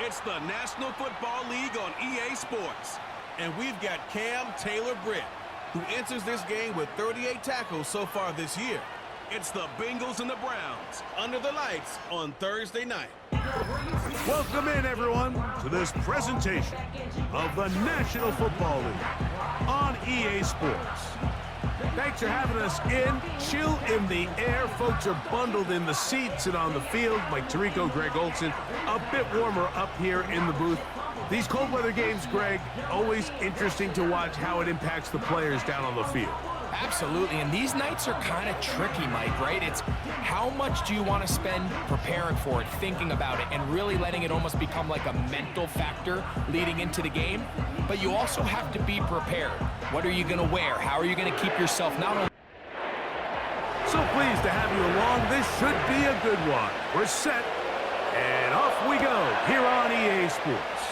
It's the National Football League on EA Sports. And we've got Cam Taylor-Britt, who enters this game with 38 tackles so far this year. It's the Bengals and the Browns under the lights on Thursday night. Welcome in, everyone, to this presentation of the National Football League on EA Sports. Thanks for having us in. Chill in the air. Folks are bundled in the seats and on the field. Mike Tirico, Greg Olson. A bit warmer up here in the booth. These cold weather games, Greg, always interesting to watch how it impacts the players down on the field. Absolutely, and these nights are kind of tricky, Mike, right? It's how much do you want to spend preparing for it, thinking about it, and really letting it almost become like a mental factor leading into the game? But you also have to be prepared. What are you going to wear? How are you going to keep yourself not only... So pleased to have you along. This should be a good one. We're set, and off we go here on EA Sports.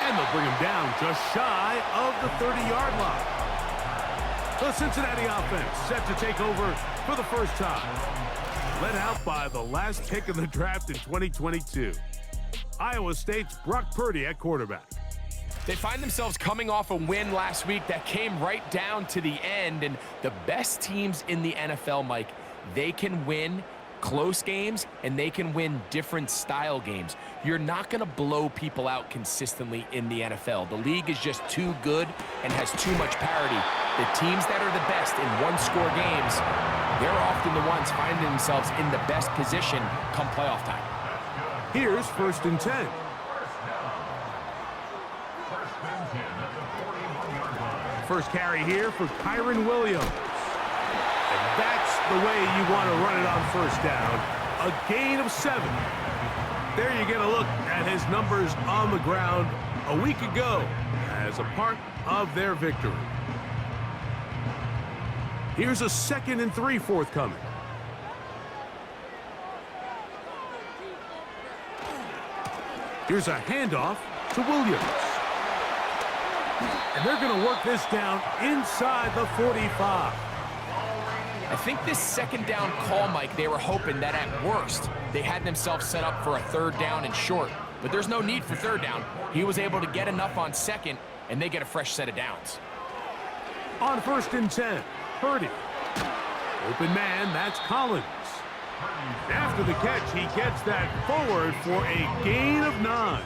And they'll bring him down just shy of the 30-yard line. The Cincinnati offense set to take over for the first time. Led out by the last pick in the draft in 2022. Iowa State's Brock Purdy at quarterback. They find themselves coming off a win last week that came right down to the end, and the best teams in the NFL, Mike, they can win close games, and they can win different style games. You're not going to blow people out consistently in the NFL. The league is just too good and has too much parity. The teams that are the best in one-score games, they're often the ones finding themselves in the best position come playoff time. Here's 1st and 10. First carry here for Kyron Williams. And that's the way you want to run it on first down. A gain of 7. There you get a look at his numbers on the ground a week ago as a part of their victory. Here's a 2nd and 3 forthcoming. Here's a handoff to Williams. And they're going to work this down inside the 45. I think this 2nd down call, Mike, they were hoping that at worst they had themselves set up for a 3rd down and short. But there's no need for 3rd down. He was able to get enough on 2nd, and they get a fresh set of downs. On 1st and 10, Purdy. Open man, that's Collins. After the catch, he gets that forward for a gain of 9.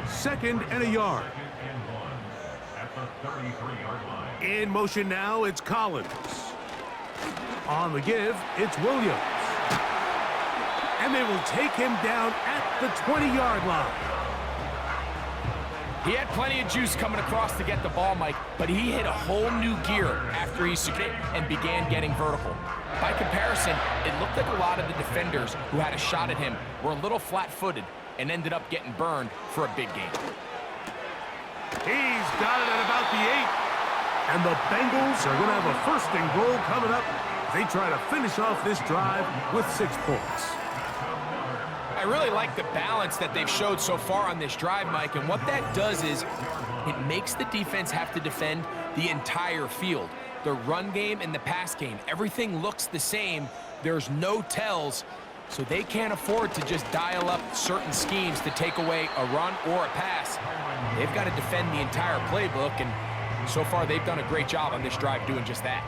2nd and a yard. In motion now, it's Collins. On the give, it's Williams. And they will take him down at the 20-yard line. He had plenty of juice coming across to get the ball, Mike, but he hit a whole new gear after he secured it and began getting vertical. By comparison, it looked like a lot of the defenders who had a shot at him were a little flat-footed and ended up getting burned for a big game. He's got it at about the 8. And the Bengals are going to have a 1st and goal coming up. They try to finish off this drive with 6 points. I really like the balance that they've showed so far on this drive, Mike, and what that does is it makes the defense have to defend the entire field. The run game and the pass game, everything looks the same. There's no tells, so they can't afford to just dial up certain schemes to take away a run or a pass. They've got to defend the entire playbook, and so far they've done a great job on this drive doing just that.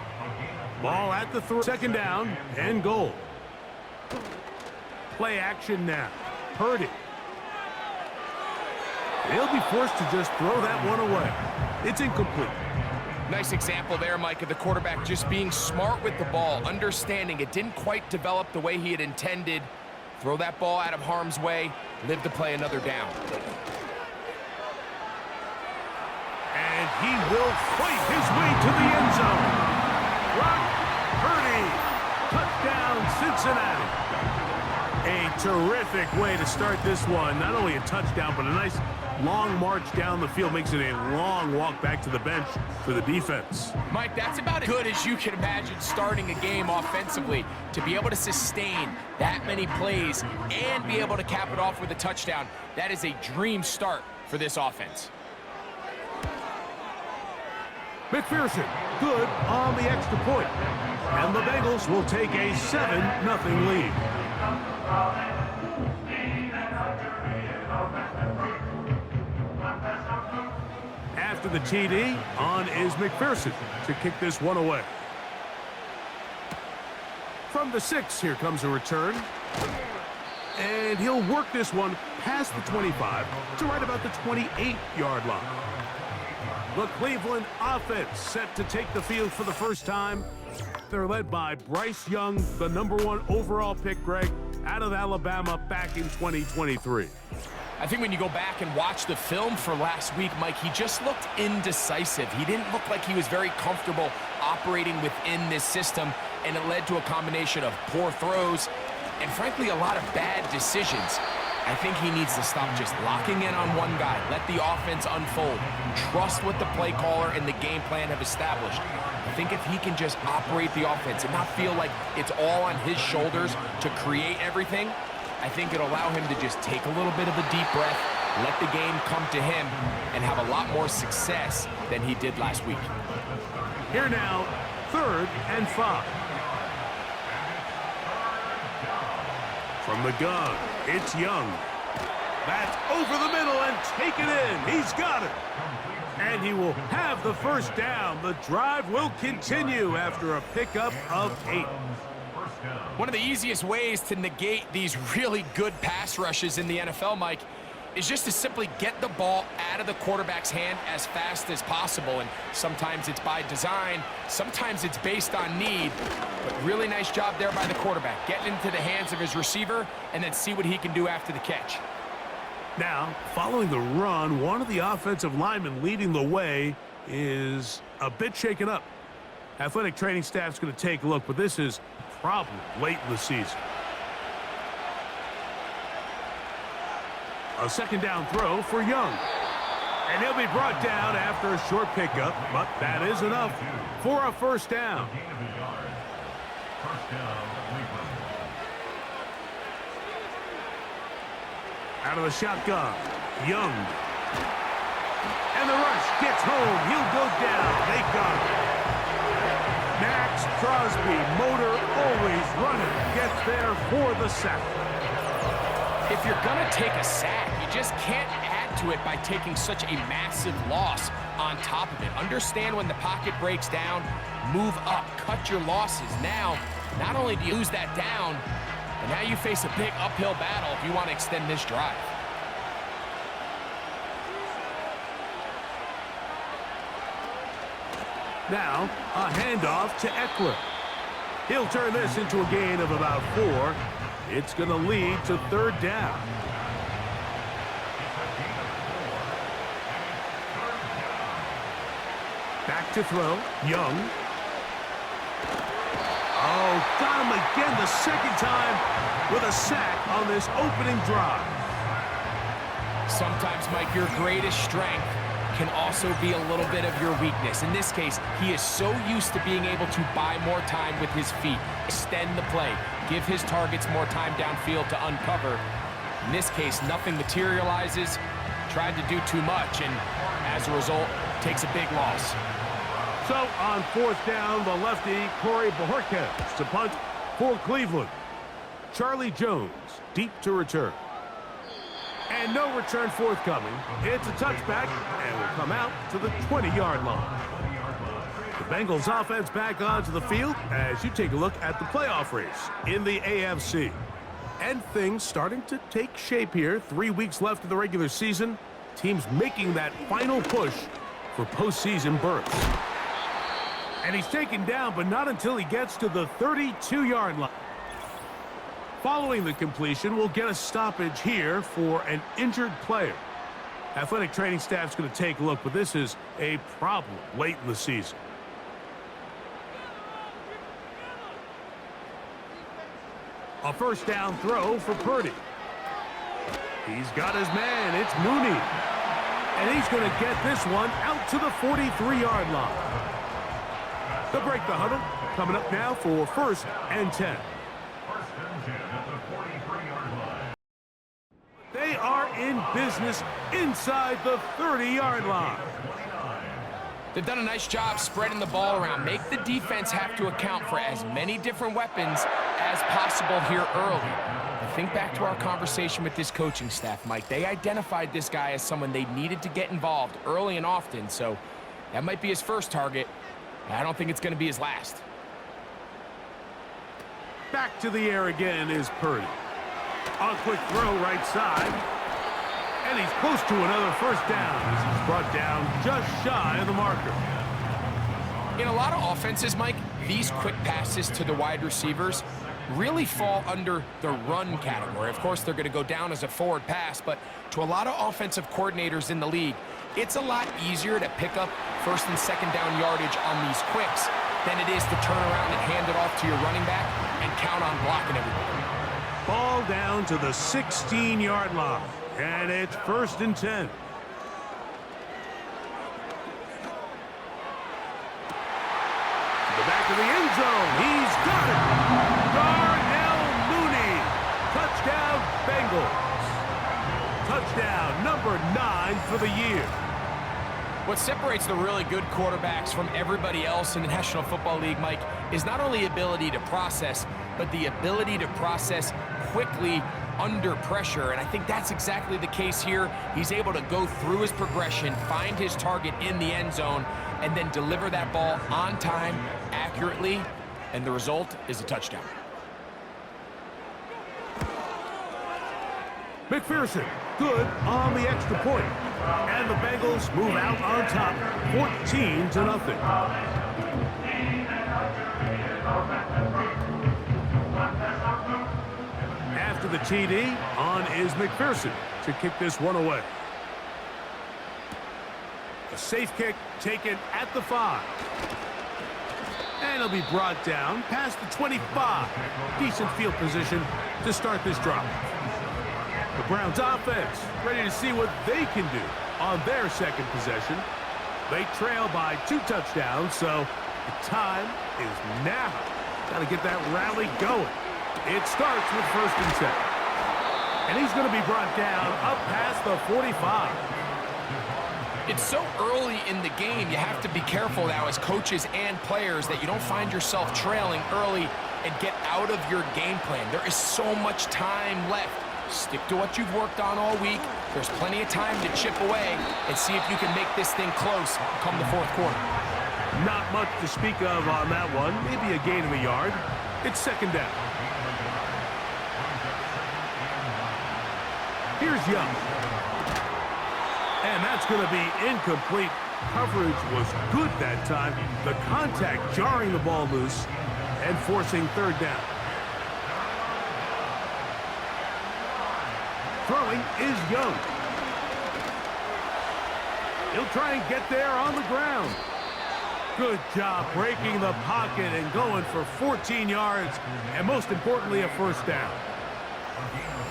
Ball at the 2nd down and goal. Play action now. Purdy. They'll be forced to just throw that one away. It's incomplete. Nice example there, Mike, of the quarterback just being smart with the ball, understanding it didn't quite develop the way he had intended. Throw that ball out of harm's way, live to play another down. And he will fight his way to the end zone. Brock Purdy, touchdown Cincinnati. A terrific way to start this one. Not only a touchdown, but a nice long march down the field. Makes it a long walk back to the bench for the defense. Mike, that's about as good as you can imagine starting a game offensively. To be able to sustain that many plays and be able to cap it off with a touchdown, that is a dream start for this offense. McPherson, good on the extra point. And the Bengals will take a 7-0 lead. the TD on is McPherson to kick this one away. From the 6, here comes a return. And he'll work this one past the 25 to right about the 28-yard line. The Cleveland offense set to take the field for the first time. They're led by Bryce Young, the #1 overall pick, Greg, out of Alabama back in 2023. I think when you go back and watch the film for last week, Mike, he just looked indecisive. He didn't look like he was very comfortable operating within this system, and it led to a combination of poor throws and, frankly, a lot of bad decisions. I think he needs to stop just locking in on one guy. Let the offense unfold. Trust what the play caller and the game plan have established. I think if he can just operate the offense and not feel like it's all on his shoulders to create everything, I think it'll allow him to just take a little bit of a deep breath, let the game come to him, and have a lot more success than he did last week. Here now, 3rd and 5. From the gun, it's Young. That's over the middle and taken in. He's got it. And he will have the first down. The drive will continue after a pickup of 8. One of the easiest ways to negate these really good pass rushes in the NFL, Mike, is just to simply get the ball out of the quarterback's hand as fast as possible. And sometimes it's by design, sometimes it's based on need. But really nice job there by the quarterback, getting into the hands of his receiver and then see what he can do after the catch. Now, following the run, one of the offensive linemen leading the way is a bit shaken up. Athletic training staff's going to take a look, but this is probably late in the season. A 2nd down throw for Young. And he'll be brought down after a short pickup, but that is enough for a first down. Out of the shotgun, Young. And the rush gets home. He'll go down. They got him. Max Crosby, motor always running, gets there for the sack. If you're going to take a sack, you just can't add to it by taking such a massive loss on top of it. Understand when the pocket breaks down, move up, cut your losses. Now, not only do you lose that down, but now you face a big uphill battle if you want to extend this drive. Now, a handoff to Eckler. He'll turn this into a gain of about 4. It's going to lead to 3rd down. Back to throw, Young. Oh, got him again the 2nd time with a sack on this opening drive. Sometimes, Mike, your greatest strength can also be a little bit of your weakness. In this case, he is so used to being able to buy more time with his feet, extend the play, give his targets more time downfield to uncover. In this case, nothing materializes, tried to do too much, and as a result, takes a big loss. So on 4th down, the lefty, Corey Bojorquez to punt for Cleveland. Charlie Jones deep to return. And no return forthcoming. It's a touchback and will come out to the 20-yard line. The Bengals offense back onto the field as you take a look at the playoff race in the AFC. And things starting to take shape here. 3 weeks left of the regular season. Teams making that final push for postseason berths. And he's taken down, but not until he gets to the 32-yard line. Following the completion, we'll get a stoppage here for an injured player. Athletic training staff's going to take a look, but this is a problem late in the season. A 1st down throw for Purdy. He's got his man. It's Mooney. And he's going to get this one out to the 43-yard line. They'll break the huddle. Coming up now for 1st and 10. They are in business inside the 30-yard line. They've done a nice job spreading the ball around. Make the defense have to account for as many different weapons as possible here early. Think back to our conversation with this coaching staff, Mike. They identified this guy as someone they needed to get involved early and often, so that might be his first target. I don't think it's going to be his last. Back to the air again is Purdy. On quick throw right side. And he's close to another first down as he's brought down just shy of the marker. In a lot of offenses, Mike, these quick passes to the wide receivers really fall under the run category. Of course, they're going to go down as a forward pass, but to a lot of offensive coordinators in the league, it's a lot easier to pick up first and second down yardage on these quicks than it is to turn around and hand it off to your running back and count on blocking everybody. Ball down to the 16-yard line, and it's 1st and 10. To the back of the end zone, he's got it. Darnell Mooney, touchdown Bengals. Touchdown number 9 for the year. What separates the really good quarterbacks from everybody else in the National Football League, Mike, is not only ability to process, but the ability to process quickly under pressure. And I think that's exactly the case here. He's able to go through his progression, find his target in the end zone, and then deliver that ball on time, accurately, and the result is a touchdown. McPherson, good on the extra point. And the Bengals move out on top, 14-0. After the TD, on is McPherson to kick this one away. A safe kick taken at the 5. And it'll be brought down past the 25. Decent field position to start this drive. The Browns offense ready to see what they can do on their second possession. They trail by 2 touchdowns, so the time is now. Got to get that rally going. It starts with 1st and 10. And he's going to be brought down up past the 45. It's so early in the game, you have to be careful now as coaches and players that you don't find yourself trailing early and get out of your game plan. There is so much time left. Stick to what you've worked on all week. There's plenty of time to chip away and see if you can make this thing close come the 4th quarter. Not much to speak of on that one. Maybe a gain of a yard. It's 2nd down. Here's Young. And that's going to be incomplete. Coverage was good that time. The contact jarring the ball loose and forcing 3rd down. Throwing is Young. He'll try and get there on the ground. Good job breaking the pocket and going for 14 yards, and most importantly, a 1st down.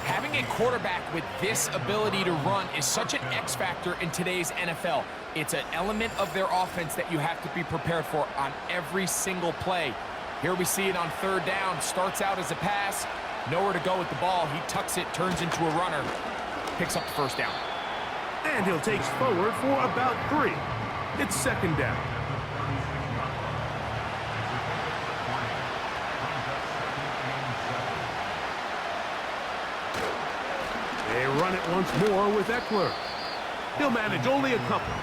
Having a quarterback with this ability to run is such an X factor in today's NFL. It's an element of their offense that you have to be prepared for on every single play. Here we see it on 3rd down. Starts out as a pass. Nowhere to go with the ball. He tucks it, turns into a runner, picks up the 1st down. And he'll take forward for about 3. It's 2nd down. They run it once more with Eckler. He'll manage only a couple.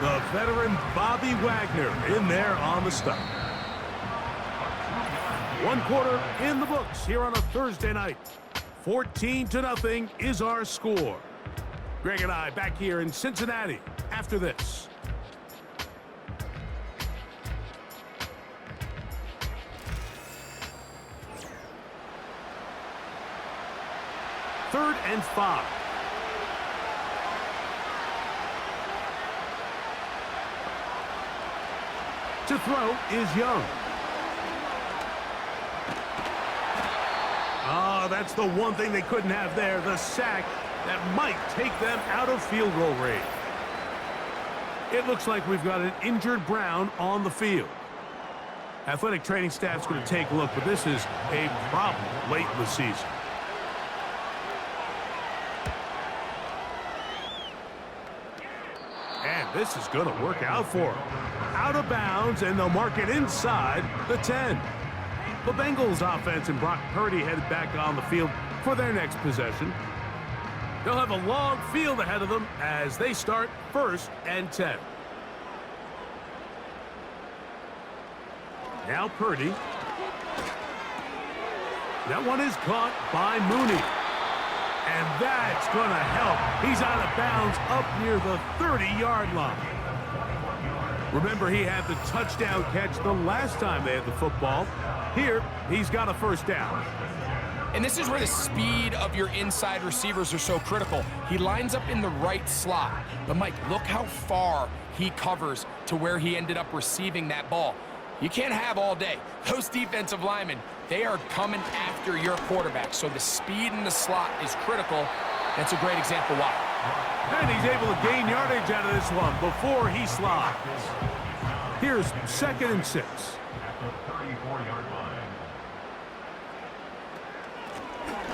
The veteran Bobby Wagner in there on the stop. 1 quarter in the books here on a Thursday night. 14-0 is our score. Greg and I back here in Cincinnati after this. Third and 5. To throw is Young. Oh, that's the one thing they couldn't have there, the sack that might take them out of field goal range. It looks like we've got an injured Brown on the field. Athletic training staff's going to take a look, but this is a problem late in the season. And this is going to work out for him. Out of bounds, and they'll mark it inside the 10. The Bengals offense and Brock Purdy headed back on the field for their next possession. They'll have a long field ahead of them as they start 1st and 10. Now Purdy. That one is caught by Mooney. And that's going to help. He's out of bounds up near the 30-yard line. Remember, he had the touchdown catch the last time they had the football. Here, he's got a 1st down. And this is where the speed of your inside receivers are so critical. He lines up in the right slot. But, Mike, look how far he covers to where he ended up receiving that ball. You can't have all day. Those defensive linemen, they are coming after your quarterback. So the speed in the slot is critical. That's a great example why. And he's able to gain yardage out of this one before he slides. Here's 2nd and 6.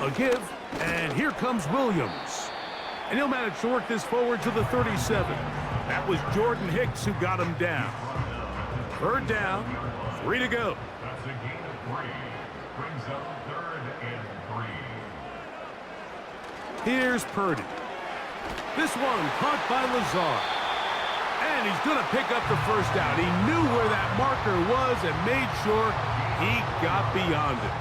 A give, and here comes Williams. And he'll manage to work this forward to the 37. That was Jordan Hicks who got him down. 3rd down, 3 to go. That's a gain of 3. Brings up 3rd and 3. Here's Purdy. This one caught by Lazard. And he's going to pick up the 1st down. He knew where that marker was and made sure he got beyond it.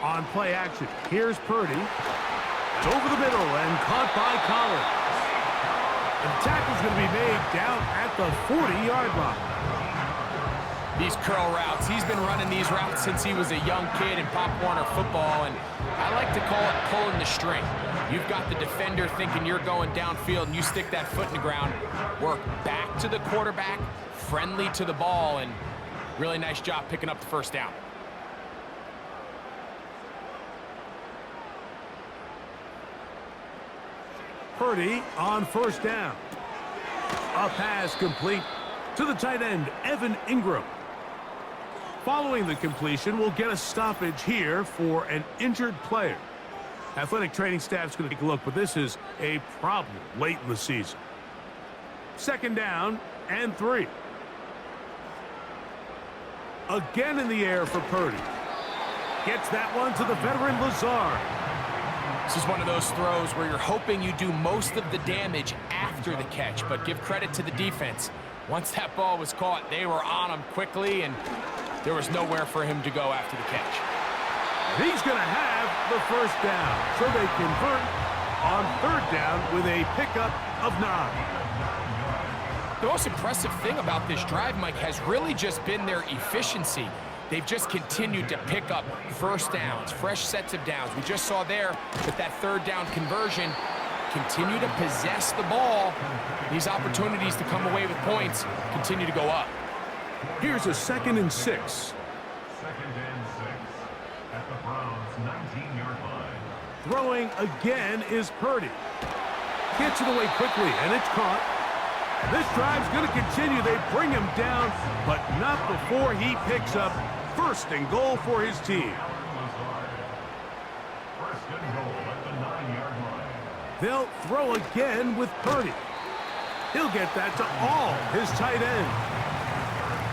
On play action, here's Purdy. It's over the middle and caught by Collins. And the tackle's going to be made down at the 40-yard line. These curl routes, he's been running these routes since he was a young kid in Pop Warner football, and I like to call it pulling the string. You've got the defender thinking you're going downfield, and you stick that foot in the ground, work back to the quarterback, friendly to the ball, and really nice job picking up the 1st down. Purdy on 1st down. A pass complete to the tight end, Evan Ingram. Following the completion, we'll get a stoppage here for an injured player. Athletic training staff's going to take a look, but this is a problem late in the season. 2nd down and 3. Again in the air for Purdy. Gets that one to the veteran Lazard. This is one of those throws where you're hoping you do most of the damage after the catch, but give credit to the defense. Once that ball was caught, they were on him quickly, and there was nowhere for him to go after the catch. He's going to have the 1st down, so they convert on 3rd down with a pickup of 9. The most impressive thing about this drive, Mike, has really just been their efficiency. They've just continued to pick up 1st downs, fresh sets of downs. We just saw there with that 3rd down conversion, continue to possess the ball. These opportunities to come away with points continue to go up. Here's a 2nd and 6. 2nd and 6 at the Browns' 19-yard line. Throwing again is Purdy. Gets it away quickly, and it's caught. This drive's going to continue. They bring him down, but not before he picks up 1st and goal for his team. 1st and goal at the 9-yard line. They'll throw again with Purdy. He'll get that to all his tight ends.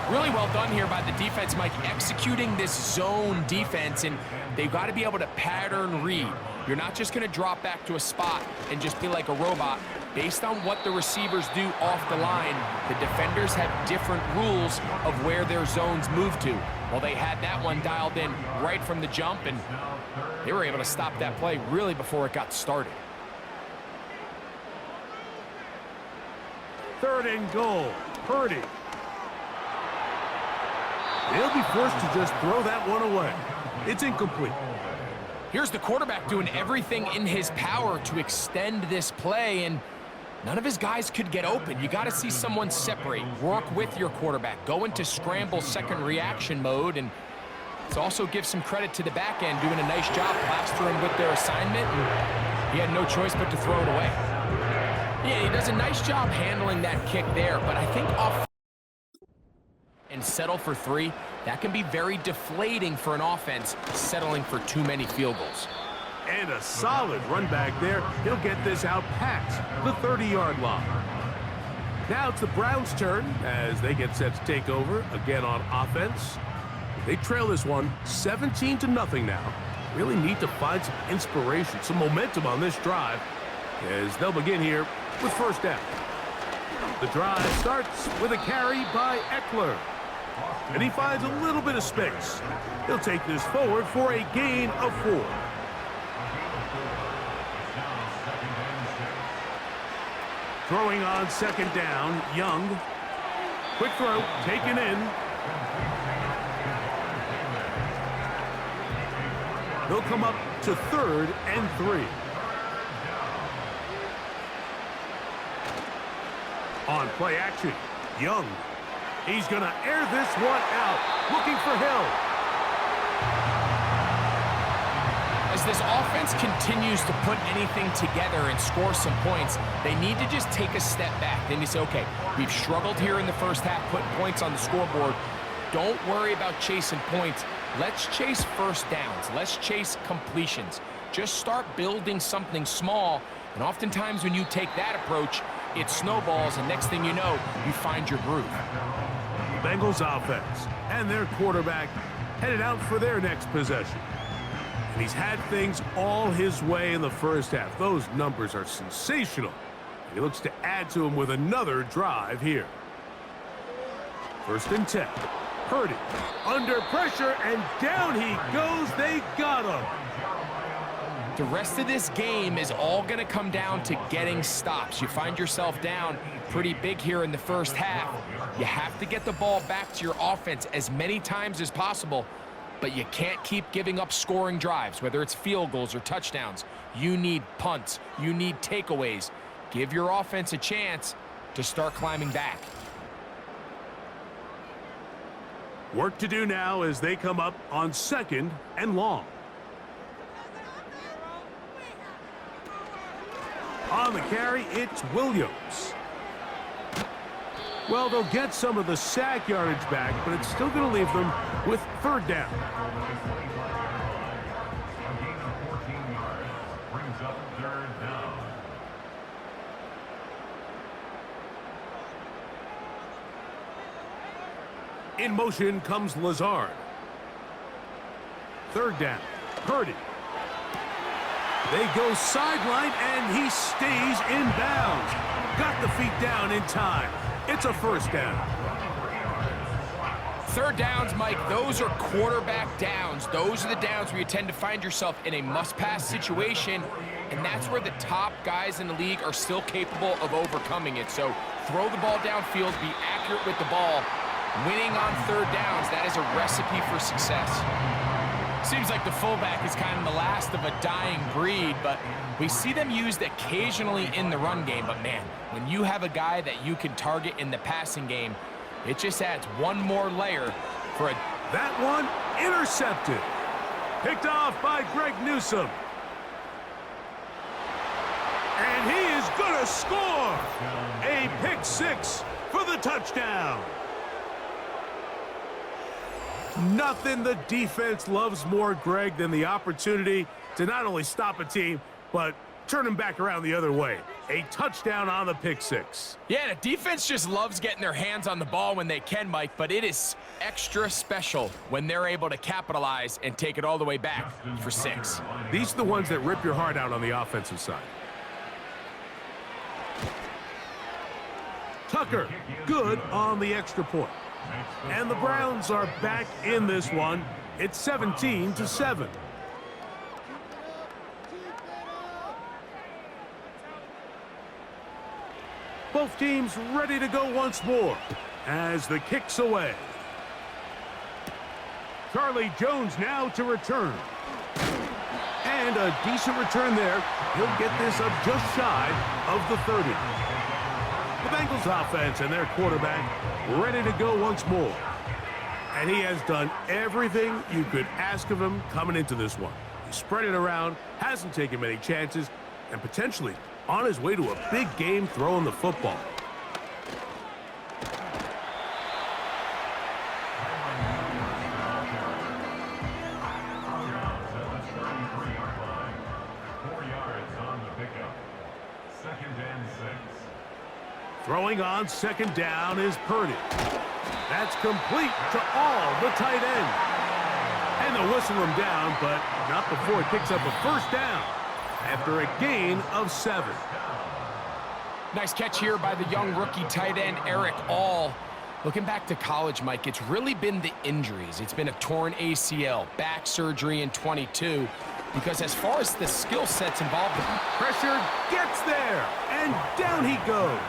Really well done here by the defense, Mike, executing this zone defense, and they've got to be able to pattern read. You're not just going to drop back to a spot and just be like a robot. Based on what the receivers do off the line, the defenders have different rules of where their zones move to. Well, they had that one dialed in right from the jump, and they were able to stop that play really before it got started. 3rd and goal, Purdy. He'll be forced to just throw that one away. It's incomplete. Here's the quarterback doing everything in his power to extend this play, and none of his guys could get open. You got to see someone separate, work with your quarterback, go into scramble second reaction mode, and let's also give some credit to the back end doing a nice job plastering with their assignment, and he had no choice but to throw it away. Yeah, he does a nice job handling that kick there, but I think off and settle for 3, that can be very deflating for an offense settling for too many field goals. And a solid run back there. He'll get this out past the 30-yard line. Now it's the Browns' turn as they get set to take over again on offense. They trail this one 17-0 now. Really need to find some inspiration, some momentum on this drive as they'll begin here with first down. The drive starts with a carry by Eckler. And he finds a little bit of space. He'll take this forward for a gain of 4. Throwing on second down, Young. Quick throw, taken in. They'll come up to 3rd and 3. On play action, Young. He's going to air this one out, looking for Hill. As this offense continues to put anything together and score some points, they need to just take a step back. Then you say, okay, we've struggled here in the first half, putting points on the scoreboard. Don't worry about chasing points. Let's chase first downs. Let's chase completions. Just start building something small, and oftentimes when you take that approach, it snowballs, and next thing you know, you find your groove. Bengals offense and their quarterback headed out for their next possession. And he's had things all his way in the first half. Those numbers are sensational. He looks to add to them with another drive here. 1st and 10. Purdy under pressure, and down he goes. They got him. The rest of this game is all going to come down to getting stops. You find yourself down pretty big here in the first half. You have to get the ball back to your offense as many times as possible, but you can't keep giving up scoring drives, whether it's field goals or touchdowns. You need punts. You need takeaways. Give your offense a chance to start climbing back. Work to do now as they come up on 2nd and long. On the carry, it's Williams. Well, they'll get some of the sack yardage back, but it's still going to leave them with 3rd down. A gain of 14 yards brings up 3rd down. In motion comes Lazard. 3rd down. Purdy. They go sideline, and he stays in bounds. Got the feet down in time. It's a 1st down. 3rd downs, Mike, those are quarterback downs. Those are the downs where you tend to find yourself in a must-pass situation, and that's where the top guys in the league are still capable of overcoming it. So throw the ball downfield, be accurate with the ball. Winning on 3rd downs, that is a recipe for success. Seems like the fullback is kind of the last of a dying breed, but we see them used occasionally in the run game. But man, when you have a guy that you can target in the passing game, it just adds one more layer for a... That one intercepted. Picked off by Greg Newsome. And he is going to score. A pick 6 for the touchdown. Nothing the defense loves more, Greg, than the opportunity to not only stop a team, but turn them back around the other way. A touchdown on the pick 6. Yeah, the defense just loves getting their hands on the ball when they can, Mike, but it is extra special when they're able to capitalize and take it all the way back for 6. These are the ones that rip your heart out on the offensive side. Tucker, good on the extra point. And the Browns are back in this one. It's 17-7. Both teams ready to go once more as the kick's away. Charlie Jones now to return. And a decent return there. He'll get this up just shy of the 30. The Bengals offense and their quarterback ready to go once more. And he has done everything you could ask of him coming into this one. He spread it around, hasn't taken many chances, and potentially on his way to a big game throwing the football. Throwing on second down is Purdy. That's complete to all the tight end. And they'll whistle him down, but not before he picks up a first down after a gain of 7. Nice catch here by the young rookie tight end, Eric All. Looking back to college, Mike, it's really been the injuries. It's been a torn ACL, back surgery in 22, because as far as the skill sets involved, pressure gets there, and down he goes.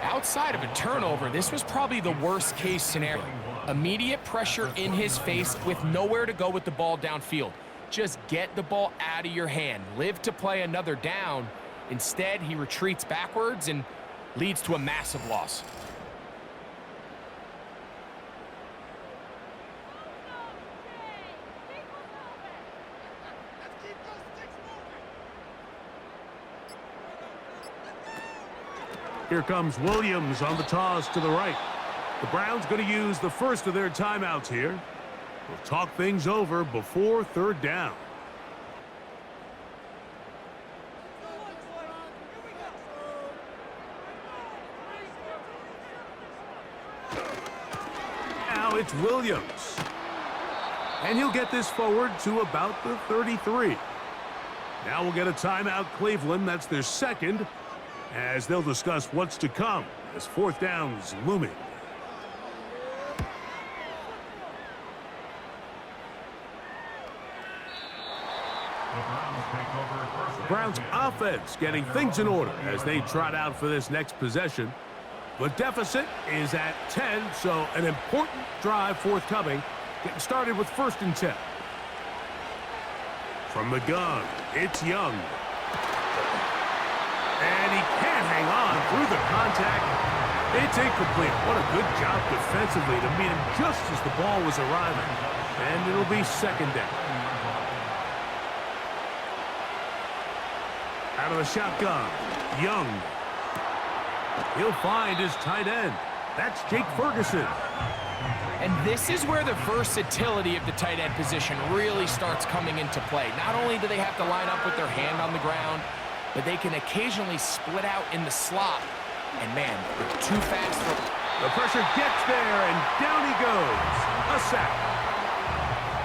Outside of a turnover, this was probably the worst case scenario. Immediate pressure in his face with nowhere to go with the ball downfield. Just get the ball out of your hand. Live to play another down. Instead, he retreats backwards and leads to a massive loss. Here comes Williams on the toss to the right. The Browns going to use the first of their timeouts here. We'll talk things over before third down. Now it's Williams. And he'll get this forward to about the 33. Now we'll get a timeout, Cleveland. That's their second, as they'll discuss what's to come as fourth down's looming. The Browns offense getting things in order as they trot out for this next possession. The deficit is at 10, so an important drive forthcoming. Getting started with 1st and 10. From the gun, it's Young. And he can't hang on through the contact. It's incomplete. What a good job defensively to meet him just as the ball was arriving. And it'll be second down. Out of the shotgun, Young. He'll find his tight end. That's Jake Ferguson. And this is where the versatility of the tight end position really starts coming into play. Not only do they have to line up with their hand on the ground, but they can occasionally split out in the slot. And man, they're too fast for... The pressure gets there, and down he goes. A sack.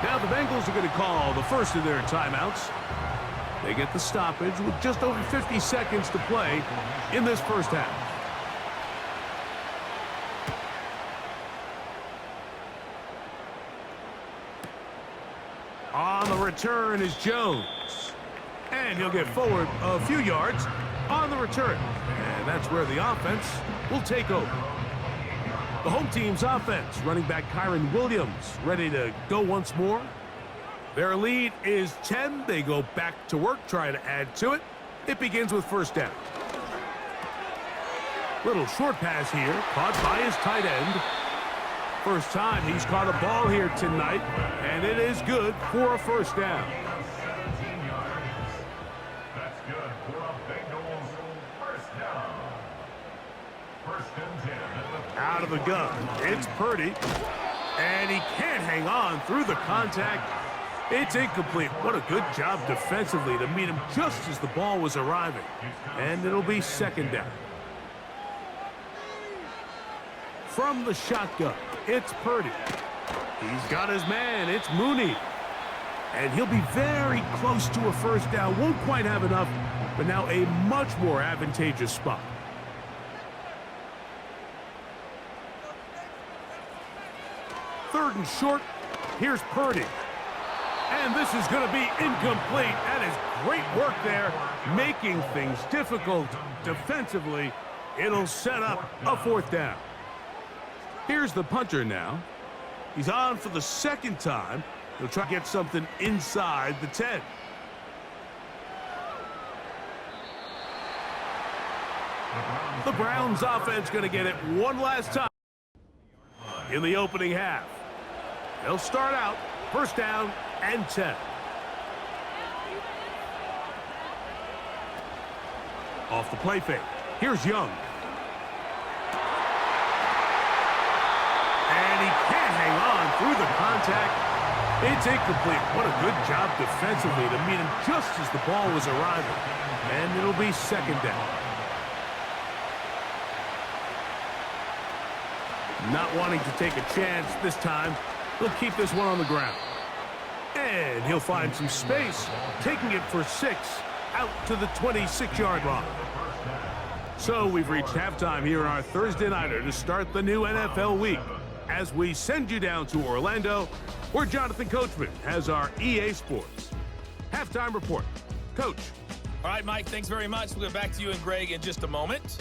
Now the Bengals are going to call the first of their timeouts. They get the stoppage with just over 50 seconds to play in this first half. On the return is Jones. And he'll get forward a few yards on the return. And that's where the offense will take over. The home team's offense, running back Kyron Williams, ready to go once more. Their lead is 10. They go back to work, trying to add to it. It begins with first down. Little short pass here, caught by his tight end. First time he's caught a ball here tonight, and it is good for a first down. 17 yards. That's good for a Bengals first down. 1st and 10. Out of the gun, it's Purdy. And he can't hang on through the contact. It's incomplete. What a good job defensively to meet him just as the ball was arriving. And it'll be second down. From the shotgun, it's Purdy. He's got his man. It's Mooney. And he'll be very close to a first down. Won't quite have enough, but now a much more advantageous spot. Third and short. Here's Purdy. And this is going to be incomplete. That is great work there, making things difficult defensively. It'll set up a fourth down. Here's the punter now. He's on for the second time. He'll try to get something inside the 10. The Browns offense going to get it one last time in the opening half. They'll start out first down and 10. Off the play fake. Here's Young. And he can't hang on through the contact. It's incomplete. What a good job defensively to meet him just as the ball was arriving. And it'll be second down. Not wanting to take a chance this time, he'll keep this one on the ground. And he'll find some space, taking it for 6 out to the 26-yard line. So we've reached halftime here on our Thursday nighter to start the new NFL week as we send you down to Orlando, where Jonathan Coachman has our EA Sports halftime report. Coach. All right, Mike, thanks very much. We'll get back to you and Greg in just a moment.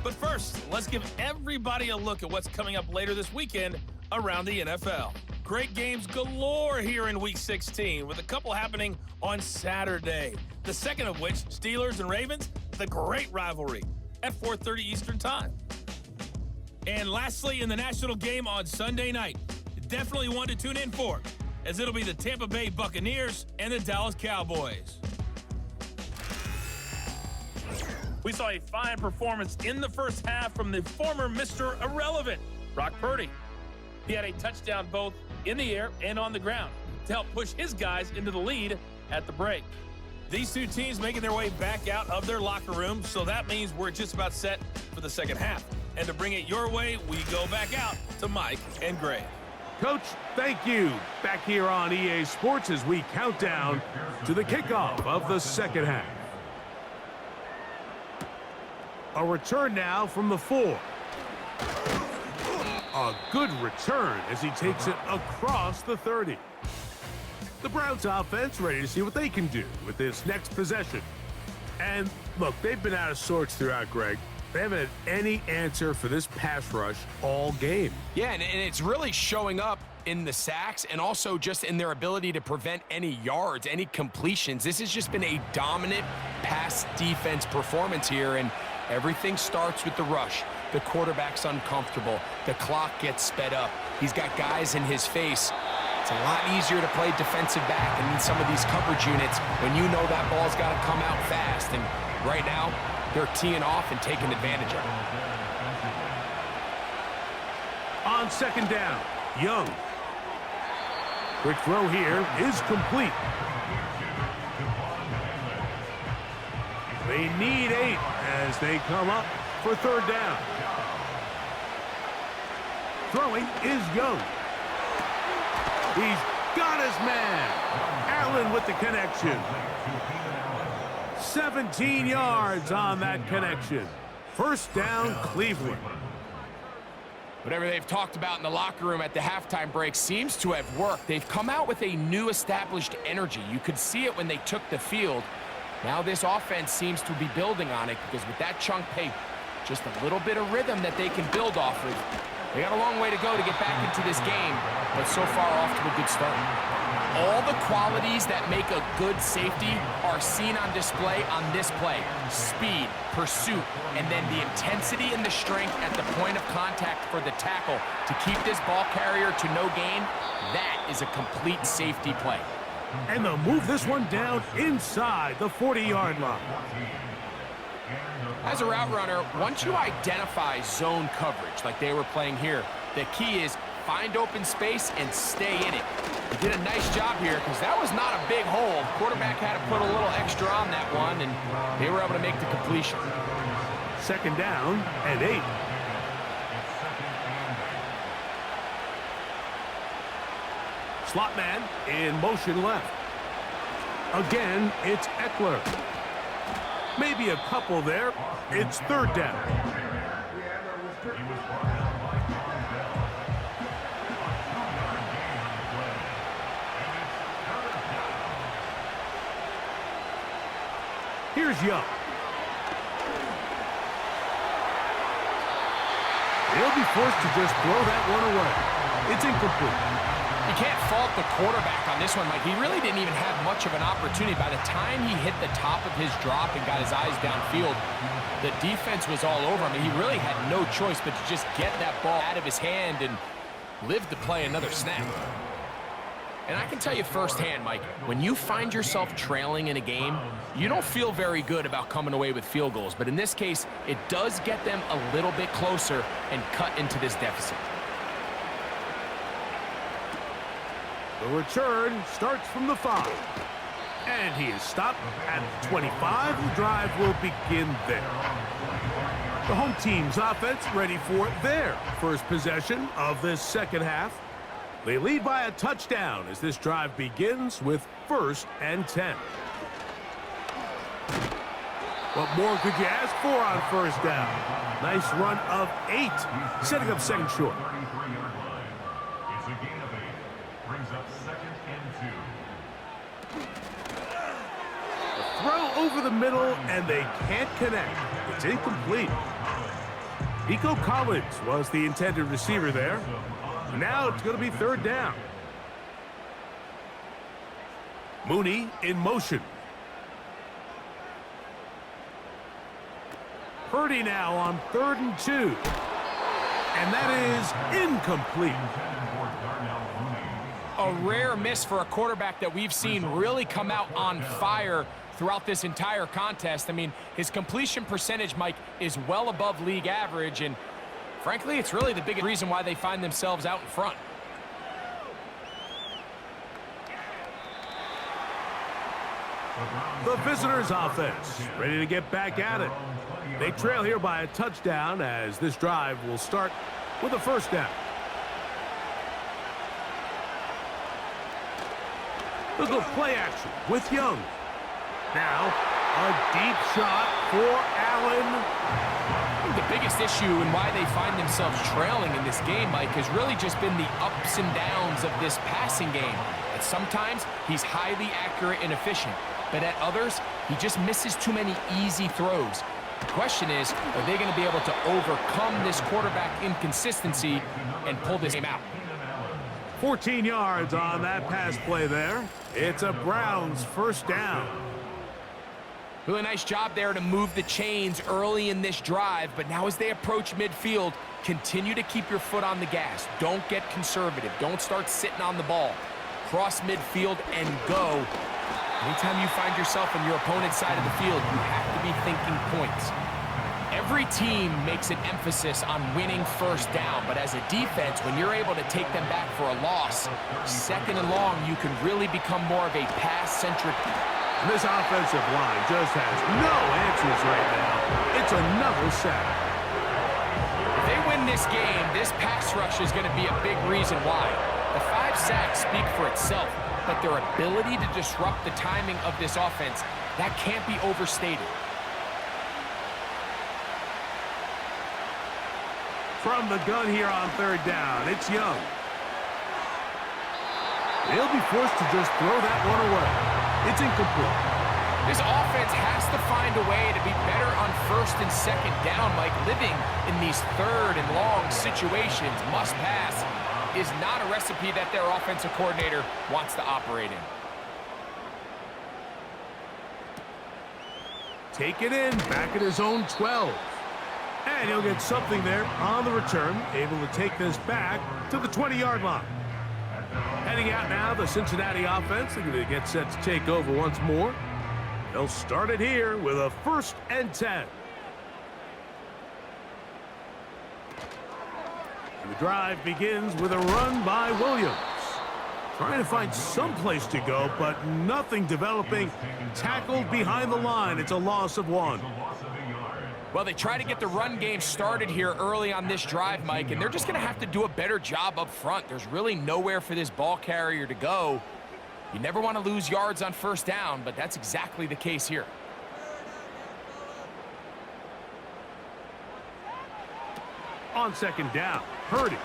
But first, let's give everybody a look at what's coming up later this weekend around the NFL. Great games galore here in Week 16, with a couple happening on Saturday. The second of which, Steelers and Ravens, the great rivalry at 4:30 Eastern Time. And lastly, in the national game on Sunday night, definitely one to tune in for, as it'll be the Tampa Bay Buccaneers and the Dallas Cowboys. We saw a fine performance in the first half from the former Mr. Irrelevant, Brock Purdy. He had a touchdown both in the air and on the ground to help push his guys into the lead at the break. These two teams making their way back out of their locker room, so that means we're just about set for the second half. And to bring it your way, we go back out to Mike and Greg. Coach, thank you. Back here on EA Sports as we count down to the kickoff of the second half. A return now from the 4. A good return as he takes it across the 30. The Browns offense ready to see what they can do with this next possession. And look, they've been out of sorts throughout, Greg. They haven't had any answer for this pass rush all game. Yeah, and it's really showing up in the sacks and also just in their ability to prevent any yards, any completions. This has just been a dominant pass defense performance here, and everything starts with the rush. The quarterback's uncomfortable. The clock gets sped up. He's got guys in his face. It's a lot easier to play defensive back and in some of these coverage units when you know that ball's got to come out fast. And right now, they're teeing off and taking advantage of it. On second down, Young. Quick throw here is complete. They need 8 as they come up for third down. Throwing is Young. He's got his man. Allen with the connection. 17 yards on that connection. First down, Cleveland. Whatever they've talked about in the locker room at the halftime break seems to have worked. They've come out with a new established energy. You could see it when they took the field. Now this offense seems to be building on it because with that chunk pace, just a little bit of rhythm that they can build off of. They got a long way to go to get back into this game, but so far off to a good start. All the qualities that make a good safety are seen on display on this play. Speed, pursuit, and then the intensity and the strength at the point of contact for the tackle to keep this ball carrier to no gain. That is a complete safety play. And they'll move this one down inside the 40-yard line. As a route runner, once you identify zone coverage like they were playing here, the key is find open space and stay in it. They did a nice job here because that was not a big hole. Quarterback had to put a little extra on that one, and they were able to make the completion. Second down and 8. Slot man in motion left. Again, it's Eckler. Maybe a couple there. It's third down. Here's Young. He'll be forced to just throw that one away. It's incomplete. You can't fault the quarterback on this one, Mike. He really didn't even have much of an opportunity. By the time he hit the top of his drop and got his eyes downfield, the defense was all over him. He really had no choice but to just get that ball out of his hand and live to play another snap. And I can tell you firsthand, Mike, when you find yourself trailing in a game, you don't feel very good about coming away with field goals. But in this case, it does get them a little bit closer and cut into this deficit. The return starts from the 5. And he is stopped at 25. The drive will begin there. The home team's offense ready for their first possession of this second half. They lead by a touchdown as this drive begins with 1st and 10. What more could you ask for on 1st down? Nice run of 8, setting up second short. 33-yard line. It's a gain of 8. Brings up 2nd and 2. Throw over the middle, and they can't connect. It's incomplete. Nico Collins was the intended receiver there. Now it's going to be 3rd down. Mooney in motion. Purdy now on 3rd and 2. And that is incomplete. A rare miss for a quarterback that we've seen really come out on fire throughout this entire contest. I mean, his completion percentage, Mike, is well above league average, and frankly, it's really the biggest reason why they find themselves out in front. The visitors' offense ready to get back at it. They trail here by a touchdown as this drive will start with a 1st down. Look at play action with Young. Now, a deep shot for Allen. The biggest issue and why they find themselves trailing in this game, Mike, has really just been the ups and downs of this passing game. And sometimes he's highly accurate and efficient, but at others, he just misses too many easy throws. The question is, are they going to be able to overcome this quarterback inconsistency and pull this game out? 14 yards on that pass play there. It's a Browns 1st down. Really nice job there to move the chains early in this drive, but now as they approach midfield, continue to keep your foot on the gas. Don't get conservative. Don't start sitting on the ball. Cross midfield and go. Anytime you find yourself on your opponent's side of the field, you have to be thinking points. Every team makes an emphasis on winning 1st down, but as a defense, when you're able to take them back for a loss, 2nd and long, you can really become more of a pass-centric. This offensive line just has no answers right now. It's another sack. If they win this game, this pass rush is going to be a big reason why. The 5 sacks speak for itself, but their ability to disrupt the timing of this offense, that can't be overstated. From the gun here on 3rd down, it's Young. He'll be forced to just throw that one away. It's incomplete. This offense has to find a way to be better on 1st and 2nd down. Like living in these 3rd and long situations, must pass, is not a recipe that their offensive coordinator wants to operate in. Take it in, back at his own 12. And he'll get something there on the return, able to take this back to the 20-yard line. Heading out now, the Cincinnati offense. They're going to get set to take over once more. They'll start it here with a 1st and 10. And the drive begins with a run by Williams. Trying to find some place to go, but nothing developing. Tackled behind the line. It's a loss of 1. Well, they try to get the run game started here early on this drive, Mike, and they're just going to have to do a better job up front. There's really nowhere for this ball carrier to go. You never want to lose yards on 1st down, but that's exactly the case here. On 2nd down, Purdy.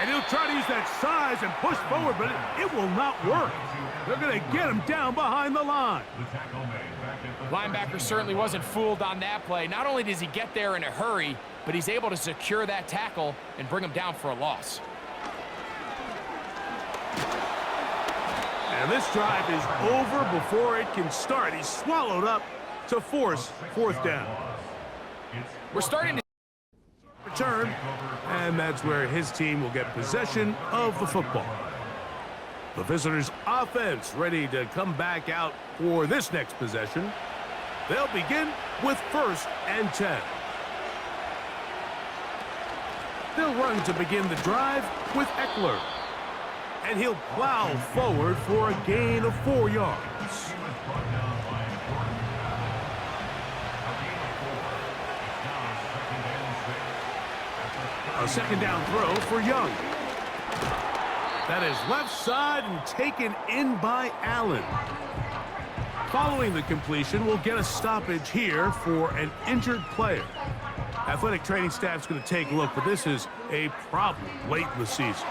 And he'll try to use that size and push forward, but it will not work. They're going to get him down behind the line. Linebacker certainly wasn't fooled on that play. Not only does he get there in a hurry, but he's able to secure that tackle and bring him down for a loss. And this drive is over before it can start. He's swallowed up to force 4th down. We're starting to return, and that's where his team will get possession of the football. The visitors' offense ready to come back out for this next possession. They'll begin with 1st and 10. They'll run to begin the drive with Eckler. And he'll plow forward for a gain of 4 yards. A second down throw for Young. That is left side and taken in by Allen. Following the completion, we'll get a stoppage here for an injured player. Athletic training staff's going to take a look, but this is a problem late in the season.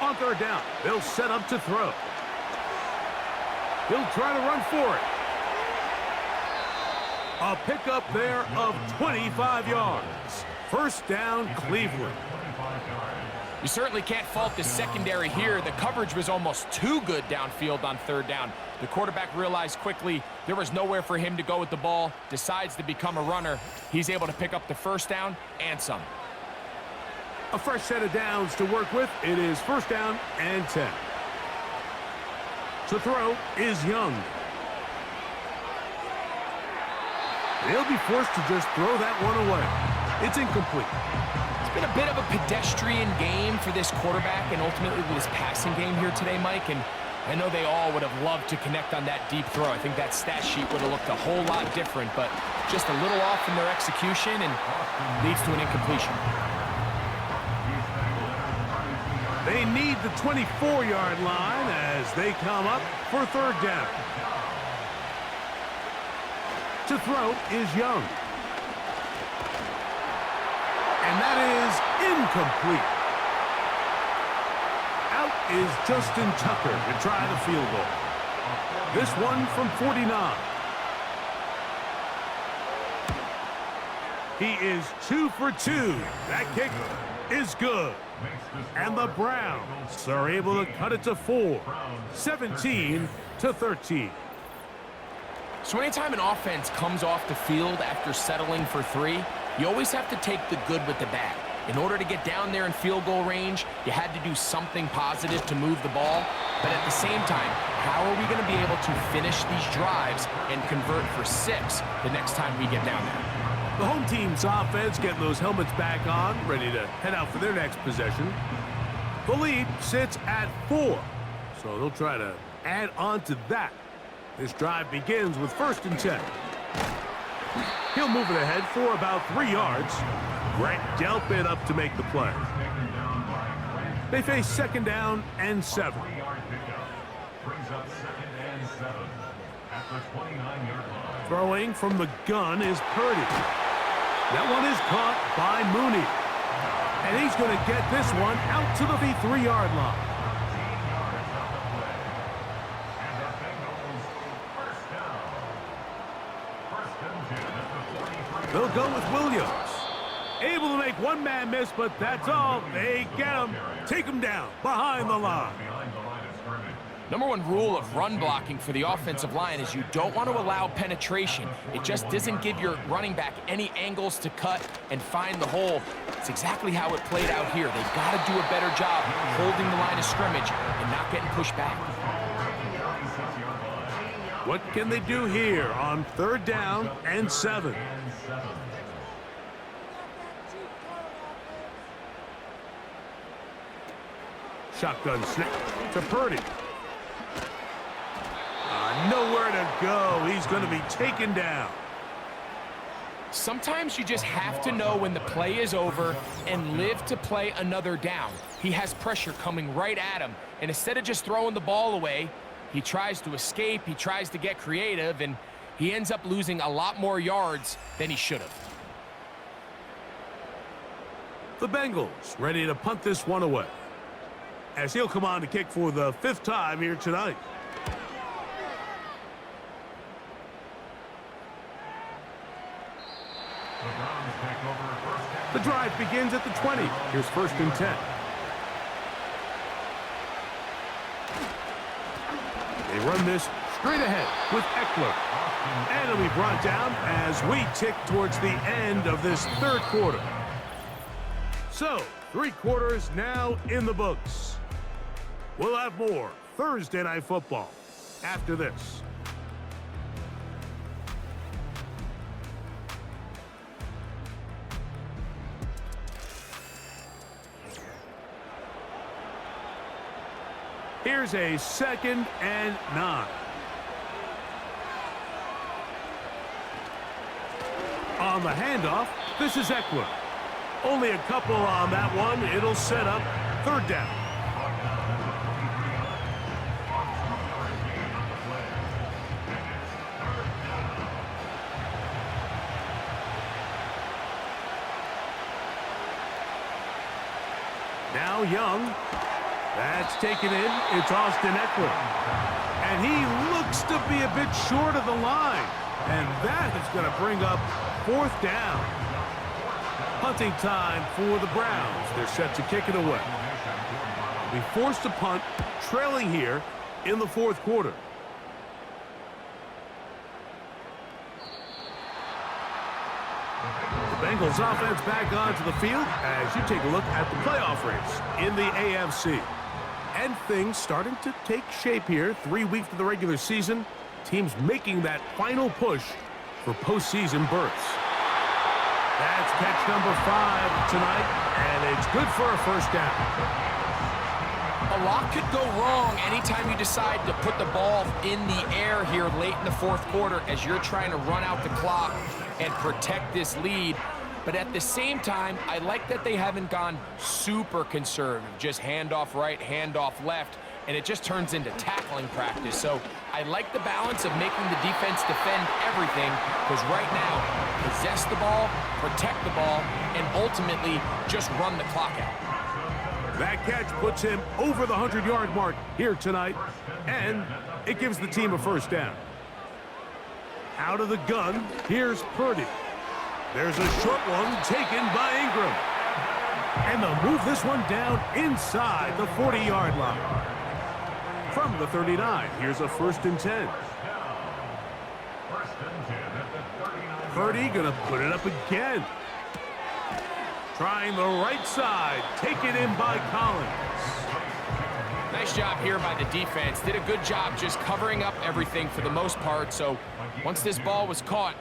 On third down, they'll set up to throw. He'll try to run for it. A pickup there of 25 yards. First down, Cleveland. You certainly can't fault the secondary here. The coverage was almost too good downfield on third down. The quarterback realized quickly there was nowhere for him to go with the ball, decides to become a runner. He's able to pick up the first down and some. A fresh set of downs to work with. It is first down and 10. To throw is Young. They'll be forced to just throw that one away. It's incomplete. It's been a bit of a pedestrian game for this quarterback and ultimately this passing game here today, Mike. And I know they all would have loved to connect on that deep throw. I think that stat sheet would have looked a whole lot different, but just a little off in their execution and leads to an incompletion. They need the 24-yard line as they come up for third down. To throw is Young. And that is incomplete. Out is Justin Tucker to try the field goal. This one from 49. He is 2 for 2. That kick is good. And the Browns are able to cut it to 4. 17-13. So anytime an offense comes off the field after settling for 3, you always have to take the good with the bad. In order to get down there in field goal range, you had to do something positive to move the ball. But at the same time, how are we going to be able to finish these drives and convert for 6 the next time we get down there? The home team's offense getting those helmets back on, ready to head out for their next possession. The lead sits at 4, so they'll try to add on to that. This drive begins with first and 10. He'll move it ahead for about 3 yards. Grant Delpit up to make the play. They face second down and 7. Throwing from the gun is Purdy. That one is caught by Mooney. And he's going to get this one out to the 3-yard line. They'll go with Williams. Able to make one man miss, but that's all. They get him. Take him down behind the line. Number one rule of run blocking for the offensive line is you don't want to allow penetration. It just doesn't give your running back any angles to cut and find the hole. It's exactly how it played out here. They've got to do a better job holding the line of scrimmage and not getting pushed back. What can they do here on third down and 7? Shotgun snap to Purdy. Nowhere to go. He's going to be taken down. Sometimes you just have to know when the play is over and live to play another down. He has pressure coming right at him, and instead of just throwing the ball away, he tries to escape, he tries to get creative, and he ends up losing a lot more yards than he should have. The Bengals ready to punt this one away, as he'll come on to kick for the 5th time here tonight. The drive begins at the 20. Here's first and 10. They run this straight ahead with Eckler. And it'll be brought down as we tick towards the end of this third quarter. So, 3 quarters now in the books. We'll have more Thursday Night Football after this. Here's a 2nd and 9. On the handoff, this is Eckler. Only a couple on that one. It'll set up third down. Now Young. That's taken in. It's Austin Eckler. And he looks to be a bit short of the line. And that is going to bring up fourth down. Punting time for the Browns. They're set to kick it away. We forced a punt, trailing here in the fourth quarter. The Bengals offense back onto the field as you take a look at the playoff race in the AFC. And things starting to take shape here. 3 weeks to the regular season. Teams making that final push for postseason berths. That's catch number 5 tonight, and it's good for a first down. A lot could go wrong anytime you decide to put the ball in the air here late in the fourth quarter as you're trying to run out the clock and protect this lead. But at the same time, I like that they haven't gone super conservative, just handoff right, handoff left, and it just turns into tackling practice. So I like the balance of making the defense defend everything, because right now, possess the ball, protect the ball, and ultimately just run the clock out. That catch puts him over the 100-yard mark here tonight, and it gives the team a first down. Out of the gun, here's Purdy. There's a short one taken by Ingram. And they'll move this one down inside the 40-yard line. From the 39, here's a 1st and 10. Purdy gonna put it up again. Trying the right side, taken in by Collins. Nice job here by the defense. Did a good job just covering up everything for the most part. So once this ball was caught,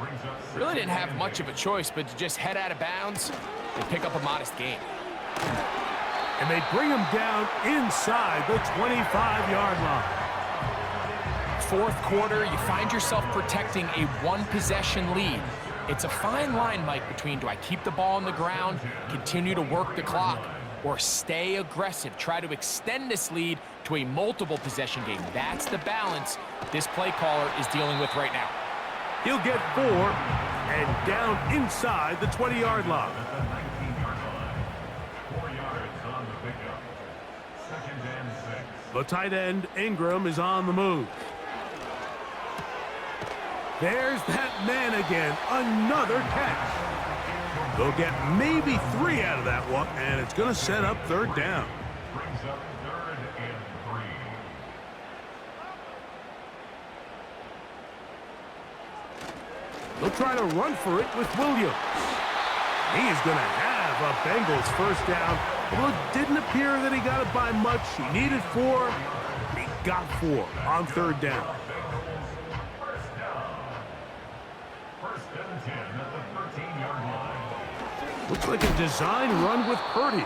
really didn't have much of a choice but to just head out of bounds and pick up a modest gain. And they bring him down inside the 25-yard line. Fourth quarter, you find yourself protecting a one-possession lead. It's a fine line, Mike, between do I keep the ball on the ground, continue to work the clock, or stay aggressive, try to extend this lead to a multiple possession game. That's the balance this play caller is dealing with right now. He'll get 4 and down inside the 20-yard line. 4 yards on the pickup. 2nd and 6. The tight end, Ingram, is on the move. There's that man again. Another catch. They'll get maybe 3 out of that one, and it's going to set up third down. Brings up 3rd and 3. They'll try to run for it with Williams. He is going to have a Bengals first down. Although it didn't appear that he got it by much. He needed 4. He got 4 on third down. First down. 1st and 10 at the 13-yard line. Looks like a design run with Purdy.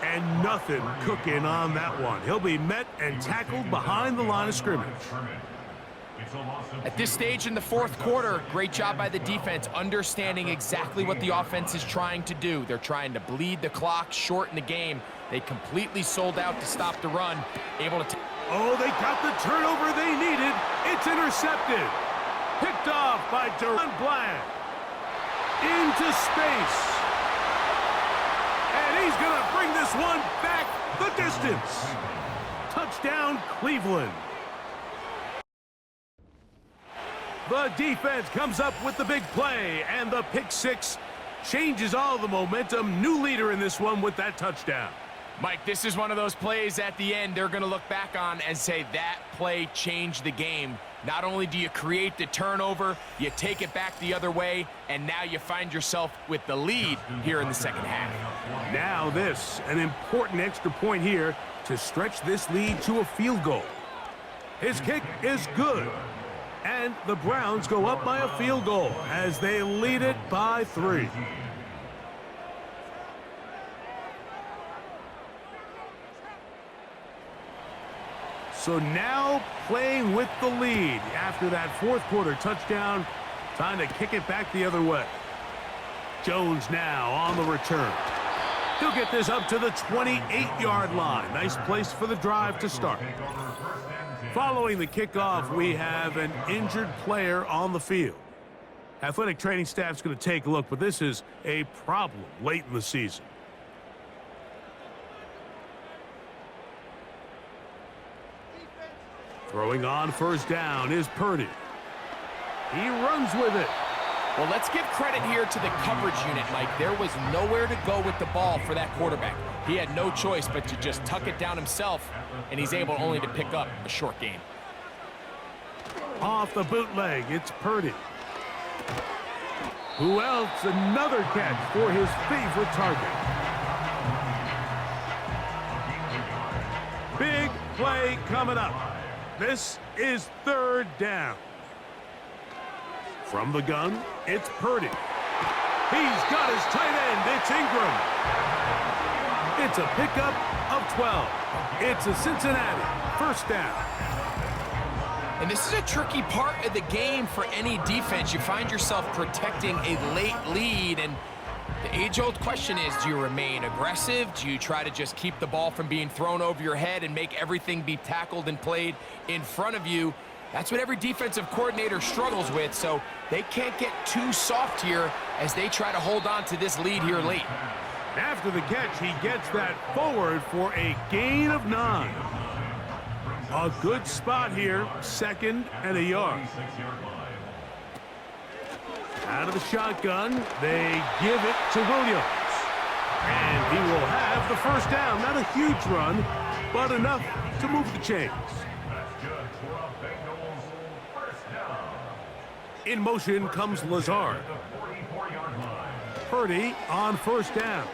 And nothing cooking on that one. He'll be met and tackled behind the line of scrimmage. It's a loss of At this stage in the fourth quarter, great job by the defense, understanding exactly what the offense is trying to do. They're trying to bleed the clock, shorten the game. They completely sold out to stop the run, able to... Oh, they got the turnover they needed. It's intercepted. Picked off by Duran Bland. Into space. And he's going to bring this one back the distance. Touchdown, Cleveland. The defense comes up with the big play, and the pick six changes all the momentum. New leader in this one with that touchdown. Mike, this is one of those plays at the end they're going to look back on and say that play changed the game. Not only do you create the turnover, you take it back the other way, and now you find yourself with the lead here in the second half. Now this, an important extra point here to stretch this lead to a field goal. His kick is good. And the Browns go up by a field goal as they lead it by 3. So now playing with the lead after that fourth quarter touchdown, time to kick it back the other way. Jones now on the return. He'll get this up to the 28-yard line. Nice place for the drive to start. Following the kickoff, we have an injured player on the field. Athletic training staff's going to take a look, but this is a problem late in the season. Throwing on first down is Purdy. He runs with it. Well, let's give credit here to the coverage unit, Mike. There was nowhere to go with the ball for that quarterback. He had no choice but to just tuck it down himself, and he's able only to pick up a short gain. Off the bootleg, it's Purdy. Who else? Another catch for his favorite target. Big play coming up. This is third down. From the gun, it's Purdy. He's got his tight end. It's Ingram. It's a pickup of 12. It's a Cincinnati first down. And this is a tricky part of the game for any defense. You find yourself protecting a late lead, and the age-old question is, do you remain aggressive? Do you try to just keep the ball from being thrown over your head and make everything be tackled and played in front of you? That's what every defensive coordinator struggles with, so they can't get too soft here as they try to hold on to this lead here late. After the catch, he gets that forward for a gain of 9. A good spot here, 2nd and a yard. Out of the shotgun, they give it to Williams. And he will have the first down. Not a huge run, but enough to move the chains. In motion comes Lazard. Purdy on first down.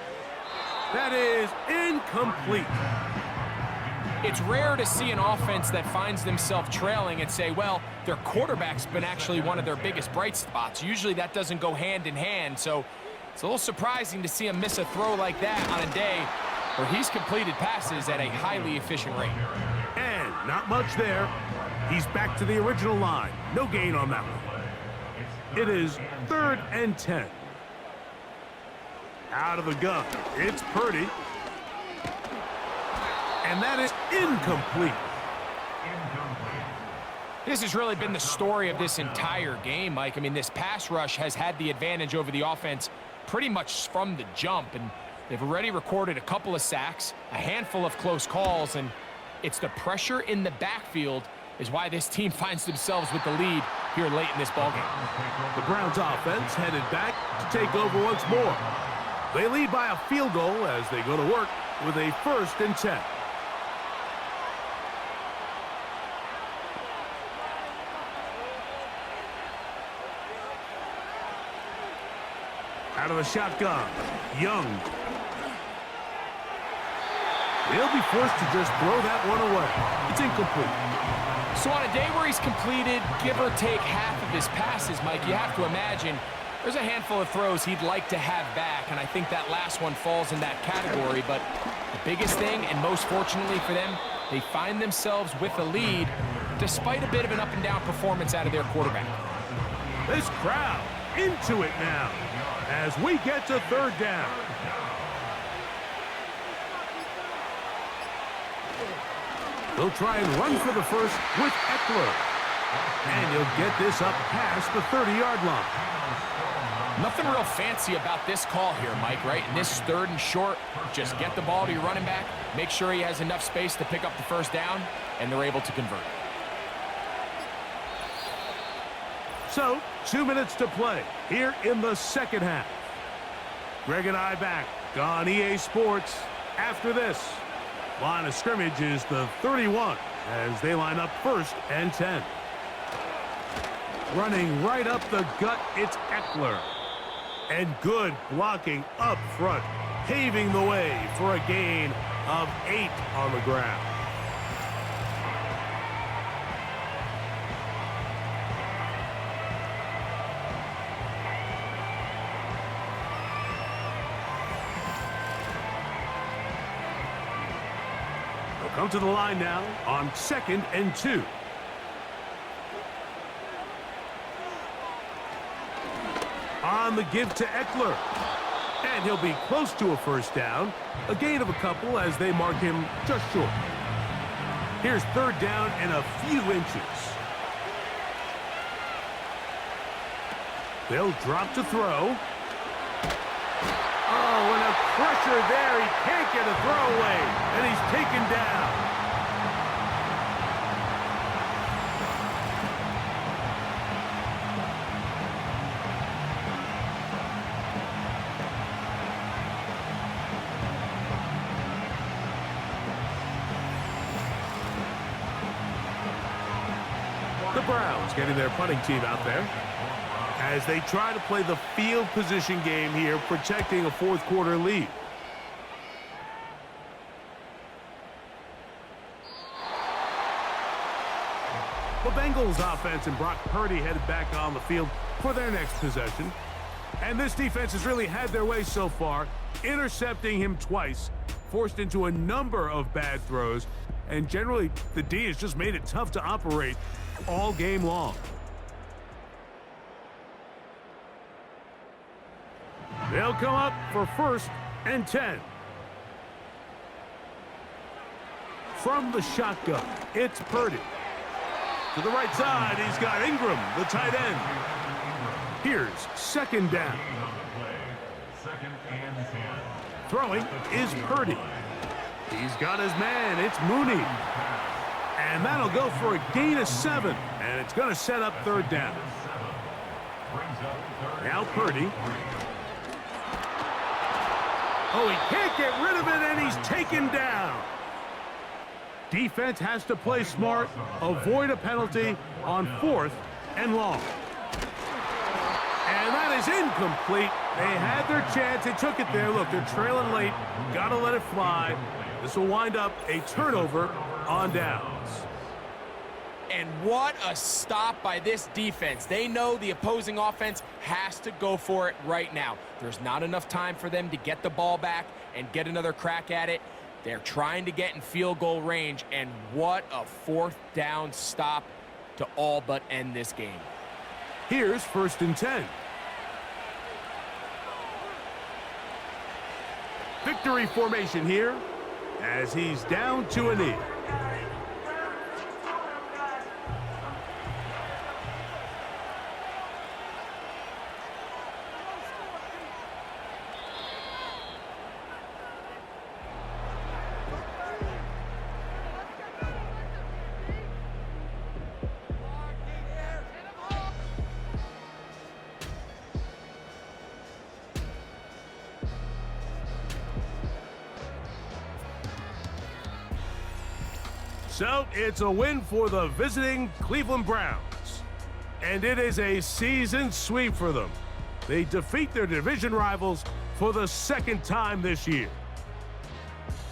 That is incomplete. It's rare to see an offense that finds themselves trailing and say, well, their quarterback's been actually one of their biggest bright spots. Usually that doesn't go hand in hand, so it's a little surprising to see him miss a throw like that on a day where he's completed passes at a highly efficient rate. And not much there. He's back to the original line. No gain on that one. It is 3rd and 10. Out of the gun, it's Purdy. And that is incomplete. This has really been the story of this entire game, Mike. I mean, this pass rush has had the advantage over the offense pretty much from the jump, and they've already recorded a couple of sacks, a handful of close calls, and it's the pressure in the backfield is why this team finds themselves with the lead here late in this ballgame. The Browns offense headed back to take over once more. They lead by a field goal as they go to work with a 1st and 10. Out of the shotgun, Young. He'll be forced to just throw that one away. It's incomplete. So on a day where he's completed, give or take half of his passes, Mike, you have to imagine there's a handful of throws he'd like to have back, and I think that last one falls in that category. But the biggest thing, and most fortunately for them, they find themselves with a lead despite a bit of an up-and-down performance out of their quarterback. This crowd into it now as we get to 3rd down. They'll try and run for the first with Eckler. And he'll get this up past the 30-yard line. Nothing real fancy about this call here, Mike, right? In this 3rd and short, just get the ball to your running back, make sure he has enough space to pick up the first down, and they're able to convert. So, 2 minutes to play here in the 2nd half. Greg and I back on EA Sports after this. Line of scrimmage is the 31 as they line up 1st and 10. Running right up the gut, it's Eckler. And good blocking up front, paving the way for a gain of 8 on the ground. They'll come to the line now on 2nd and 2. on the give to Eckler. And he'll be close to a first down. A gain of a couple as they mark him just short. Here's third down and a few inches. They'll drop to throw. Oh, and a pressure there. He can't get a throwaway, and he's taken down. The Browns getting their punting team out there as they try to play the field position game here, protecting a fourth quarter lead. The Bengals offense and Brock Purdy headed back on the field for their next possession. And this defense has really had their way so far, intercepting him twice, forced into a number of bad throws, and generally the D has just made it tough to operate all game long. They'll come up for 1st and 10. From the shotgun, it's Purdy. To the right side, he's got Ingram, the tight end. Here's 2nd down. Second and 10. Throwing is Purdy. He's got his man, it's Mooney. And that'll go for a gain of 7. And it's going to set up 3rd down. Now Purdy. Oh, he can't get rid of it, and he's taken down. Defense has to play smart, avoid a penalty on 4th and long. And that is incomplete. They had their chance. They took it there. Look, they're trailing late. Got to let it fly. This will wind up a turnover on downs. And what a stop by this defense. They know the opposing offense has to go for it right now. There's not enough time for them to get the ball back and get another crack at it. They're trying to get in field goal range, and what a 4th down stop to all but end this game. Here's 1st and 10. Victory formation here as he's down to a knee. So it's a win for the visiting Cleveland Browns. And it is a season sweep for them. They defeat their division rivals for the 2nd time this year.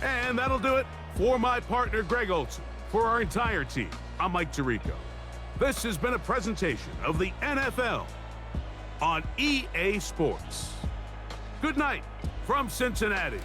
And that'll do it for my partner, Greg Olson. For our entire team, I'm Mike Tirico. This has been a presentation of the NFL on EA Sports. Good night from Cincinnati.